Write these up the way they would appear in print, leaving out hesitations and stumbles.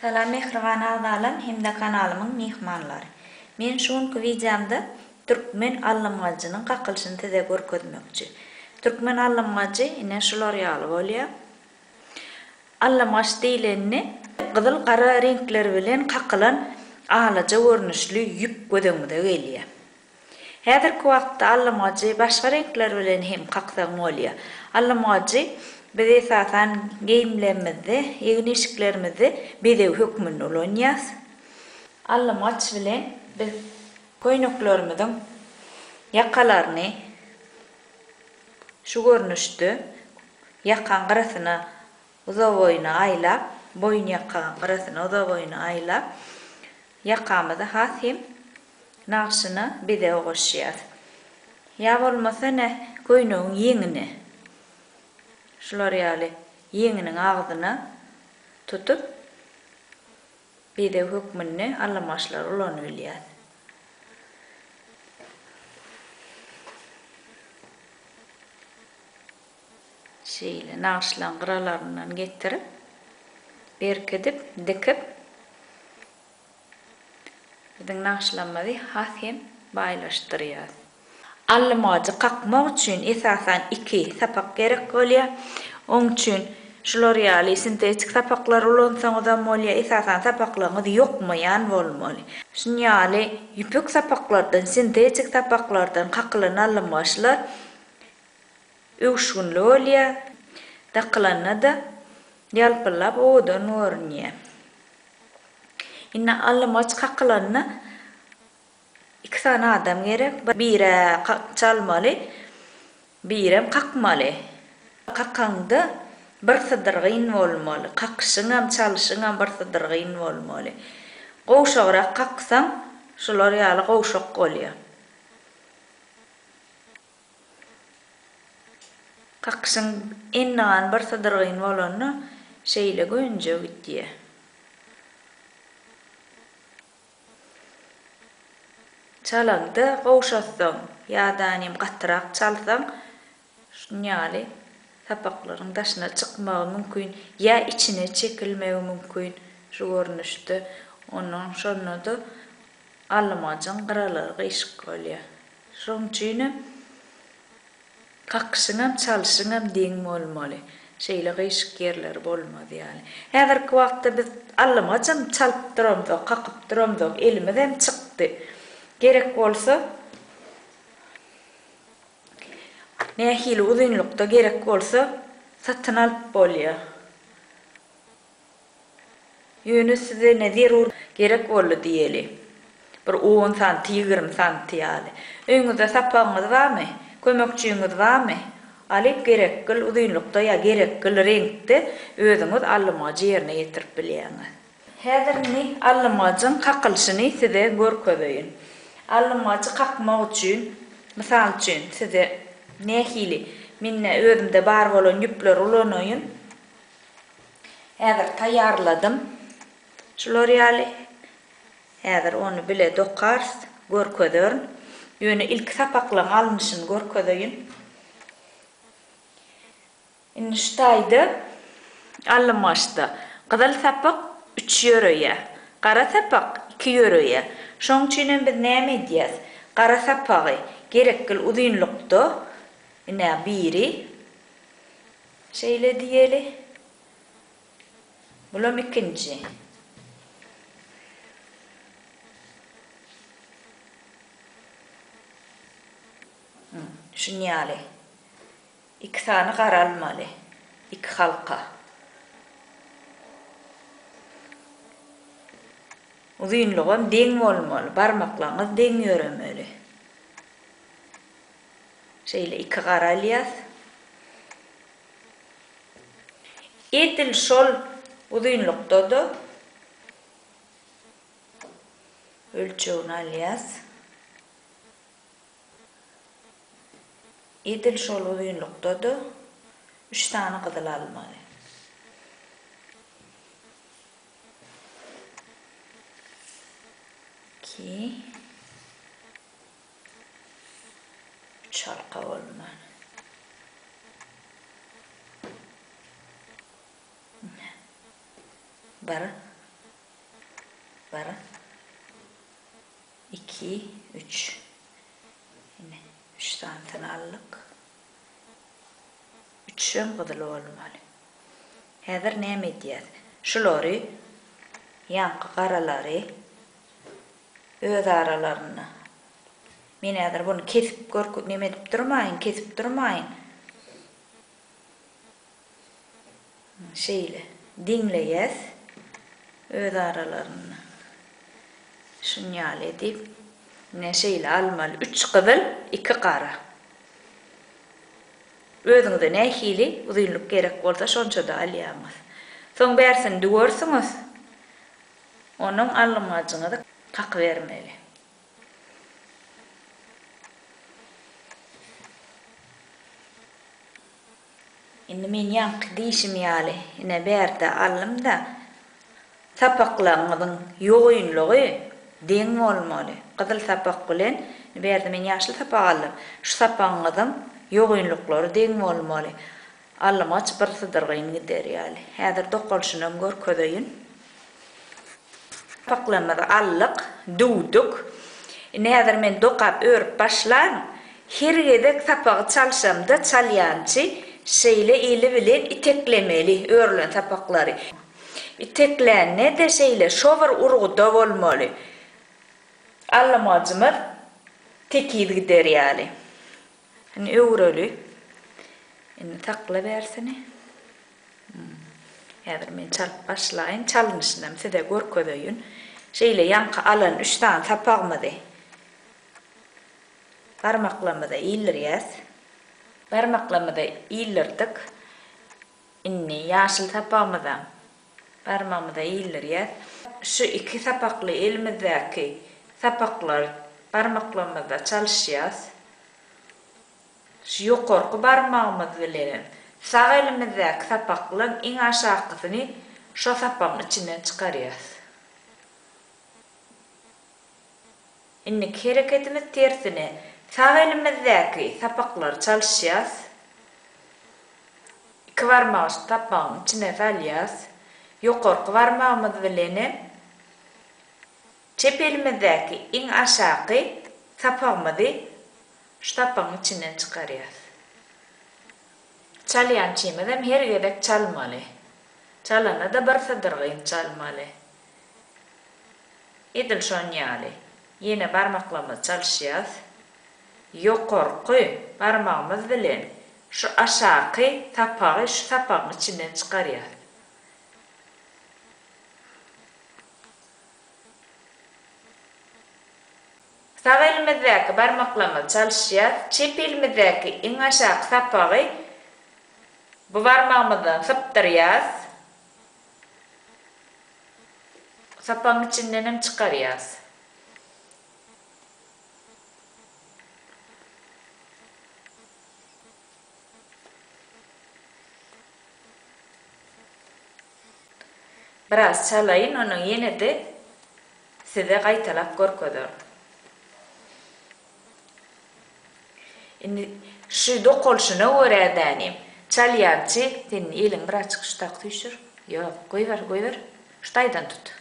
Salam mehriban ağdalan hemde kanalımın mehmanlary. Men şonky videomda türkmen allamgaçynyň gakylşyny teze görkezmekçi. Türkmen allamgaçy ine şular ýaly bolýar. Allamgaç diýileni gyzyl gara renkler bilen gakylan alaja görnüşli ýüp gödegmide gelýär. Häzirki wagtda allamgaçy başga renkler bilen hem gaksaň bolýar. Allamgaçy biz esasan giyimlerimizde, egin-eşiklerimizde bedew hökmünde olanýas. Allamaç bilen biz koýnaklarymyzyň ýakalaryny şu görnüşde ýakan garasyna uzak boýuna aýlap, boýun ýakan garasyna uzak boýuna aýlap, ýakamyza has hem nagşyna bedew goşýar. Ýa bolmasa koýnagyň ýeňine şular ýaly ýeňiniň agzyna tutup bedew hökmünde allamaçlar ulanyp bilýär. Şeýle nagşylan gyralaryndan getirip berkidip dikip biziň nagşylanmady has hem baýlaşdyrýar. Allamaçy gakmak üçin esasan 2 sapak gerek bolýar. Oň üçin şular ýaly sintetik sapaklar ulansaňyzam bolýar, esasan sapaklaryňyz ýokmaýan bolmaly. Şuny ýaly ýüpek sapaklardan, sintetik sapaklardan gakylan allamaçlar öwşünli bolýar. Dakylanada ýalpylap odan görünýär. Inne allamaç gakylanna 2 tane adam gerek. Bire çalmaly, birem kakmaly. Kakanda bir sydyrgyn bolmaly. Kakşyň hem çalyşyň hem bir sydyrgyn bolmaly. Gowşagrak kaksaň şular ýaly gowşak bolýar. Kakşyň ennegan bir sydyrgyn bolany şeýle gönje gitýär. Çalanda gowşatsaň ýa-da gatyrak çalsaň şuňaly sapaklaryň daşyna çykmagy mümkin, ýa içine çekilmegi mümkin şu görnüşde. Onuň şonda allamaçyň gyralary gyşyk bolýar. Şoň üçin kakşyň hem çalyşyň hem deň bolmaly. Şeýle gyşyk ýerler bolmady ýaly. Häzirki wagtda biz allamaçym çalyp duramyz, gakyp duramyz, elimiz hem çykdy. Gerek bolsa nähili uzunlukda gerek bolsa satyn alyp bolýar. Ýöne size ne zerur gerek boldy diýeli. Bir 10 santy, 20 santy ýaly. Öňüňizde sapagyňyz barmy? Kömekçiňiz barmy? Alyp gerekli uzunlukda ýa gerekli renkde özüňiz allamaçy ýerine ýetirip bilýäňiz. Häzirni allamaçyň gakylşyny size görkezeýin. Allamaçy gakmak üçin, mysal üçin size nähili minne özümde bar bolan ýüpler ulanaýyn. Häzir taýýarladym. Şular ýaly. Häzir onu bile dokars, görkezerň. Ýöne ilk sapaklaryň alnyşyny görkezeýin. Indi ştaýda allamaçda gyzyl sapak 3 ýöreýär, gara sapak 2 ýöreýär. Şoň üçin biz näme diýäs? Gara sapagy gerekli uzunlukda ine biri şeýle diýeli. Bulam ikinji. Şuny ýaly. 2 tane gara almaly. 2 halka. Uzunlugam deň bolmaly, barmaklaryňyz deň ýöremeli. Şeýle 2 gara alýas. Etil şol uzunlukda ölçegini alýas. Etil şol uzunlukda 3 tane gyzyl almaly. Çalka olmaly. Bir 1 2 3 yine 3 tane aldık. 3 qıdılı olmalı. Häzir näme edýäs? Şulary ýanky garalary öz aralaryny. Men häzir bunu kesip näme edip durmaýyn, kesip durmaýyn. Şeýle diňleýäs öz aralaryny. Şunyal edip ne şeýle almaly 3 qızıl, 2 qara. Özüňizde nähili uzunlyk gerek bolsa şonça da alýaňyz. Soň bärsini döwürsiňiz. Onuň alymajyňyzy tak bermeli. Indi men ýanky diýişim ýaly, ine bärde alymda sapaklaryňyzyň ýoýunlygy deň bolmaly. Gyzyl sapak bilen bärde men ýaşyl sapak aldım. Şu sapagyňyzyň ýoýunlyklary deň bolmaly. Allymaç bir sydyrgyn gider ýaly. Häzir dokalşynam görkedeýin. Sapaklarymyzy allyk, dowduk. Ine häzir men dokap örüp başlan. Her gedek sapagy çalşamda çalýançy şeýle eli bilen iteklemeli örülen sapaklary. İteklenne de şeýle şowar urguda bolmaly. Allamajymyz tekil gider ýaly. Hani öwreli. Indi takla bersini. Häzir men çalyp başlaýyn. Çalynyşynam size görkedeýin. Şeýle ýanky alan 3 tane sapagymyzy barmaklarymyza iýildirýäs. Barmaklarymyza iýildirdik. Inni ýaşyl sapagymyza barmagymyza iýildirýäs. Şu 2 sapakly elimizdäki sapaklar barmaklarymyzda çalyşýas. Şu ýokarky barmagymyz bilen sağ elimizdäki sapaklaryň iň aşagysyny şo sapagyň içinden çykarýas. Inni hereketimiz tersine sağ elimizdäki sapaklar çalyşýas. 2 barmagy sapagyň içine salýas. Ýokarky barmagymyz bilen çep elimizdäki iň aşagy sapagymyzy şu sapagyň içinden çykarýas. Çalýançymyz hem her gedek çalmaly. Çalana da bir sydyrgyn çalmaly. Edil şonýaly. Ýene barmaklarymyz çalyşýas. Ýokarky barmagymyz bilen şu aşagy sapagy şu sapagyň içinden çykarýas. Sağ elimizdäki barmaklarymyz çalyşýas. Çep elimizdäki iň aşagy sapagy bu barmagymyzdan sypdyrýas. Sapagyň içinden hem çykarýas. Biraz çalaýyn, onuň ýene-de size gaýtalap görkezýär. Indi şu dokalşyna öwredänim. Çalýançy, sen eliň bir açyk şutak tüýşür. Ýok, goýber. Şutaýdan tut.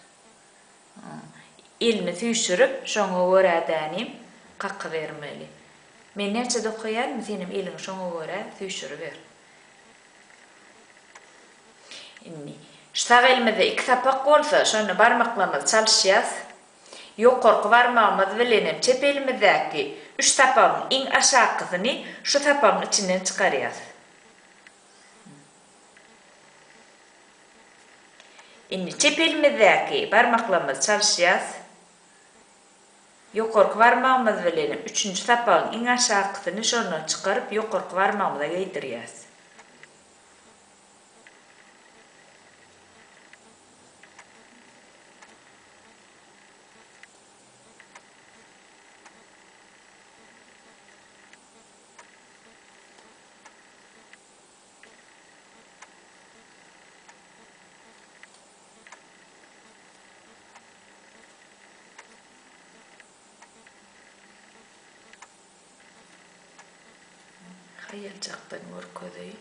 Elini tüýşürip, şoňa öwredänim, qaky bermeli. Men näçe dokaýarym, senim eliň şoňa görä tüýşürber. Indi sağ elimizde 2 sapak bolsa, şonu barmaklarymyz çalyşýas. Ýokarky barmagymyz bilen çep elimizdäki 3 sapagyň iň aşagysyny şu sapagyň içinden çykarýas. Indi çep elimizdäki barmaklarymyz çalyşýas. Ýokarky barmagymyz bilen 3-nji sapagyň iň aşagysyny şondan çykaryp ýokarky barmagymyza geýdirýäs. Hayaljakdan görkedeýin.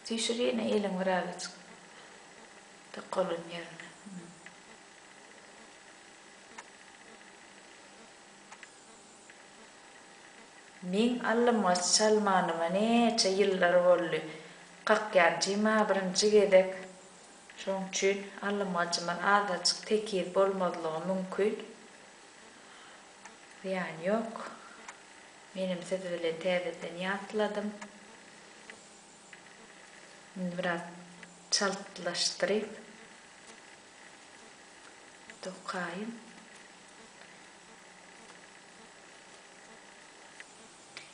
Tişirine elin varavet. Da kolun yerine. Min allamaç çalmanıma neçe yıllar oldu. Kakyancıma birinci gedek. Şoň üçin allamacymyň azajyk tekir bolmadylygy mümkin. Yani yok. Benim size bilen täzeden ýatladym. Biraz çaltlaşdyryp dokaýyn.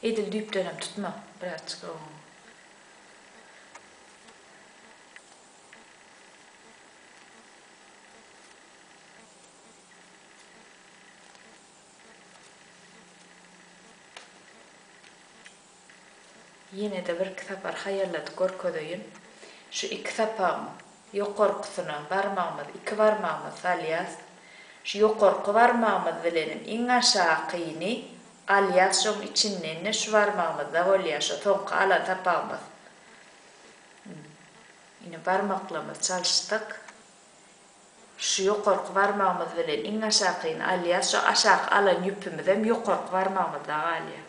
Edil düýp dönem tutma. Birazçyk o. Yine de bir kitapar hayallady görkezýin. Şu iki sapağın ýokarkysyna barmağymyz, iki barmağymyz alýas. Şu ýokarky barmağymyz bilenim iň aşagyny alýas şoň içinden şu barmağymyzda bolýar şu toňky alan sapağymyz. Ine barmaklarymyz çalyşdyk. Şu ýokarky barmağymyz bilen iň aşagyny alýas şu aşağı alan ýüpimiz hem ýokarky barmağymyzda alýar.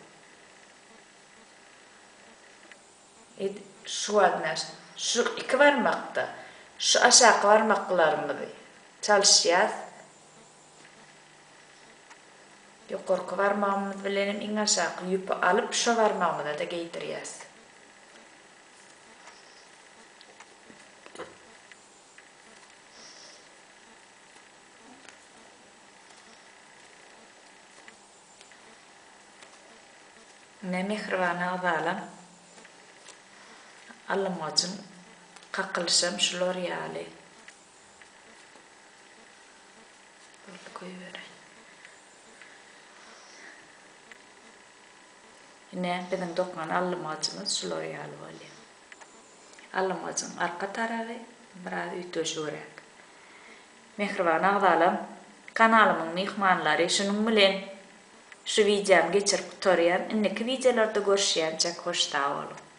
Şu adnas, şu iki barmakda, şu aşağı barmaklarımızı çalışacağız. Yukarı barmağımız bilenim in aşağı yüpü alıp şu barmağımıza da giydireceğiz. Ne mihrivan ağzalam. Allamacym kakılşam şu L'Oreal'i. Böyle koyuvereyim. Yine bizim dokman allamacymyz şu L'Oreal bolýar. Allamacym arka tarafy biraz üýtüşürek. Mihriban agzalam, kanalymyň mehmanlary şunuň bilen şu wideomy geçirip turýan, indiki videolarda görüşýänçe hoşda bolun.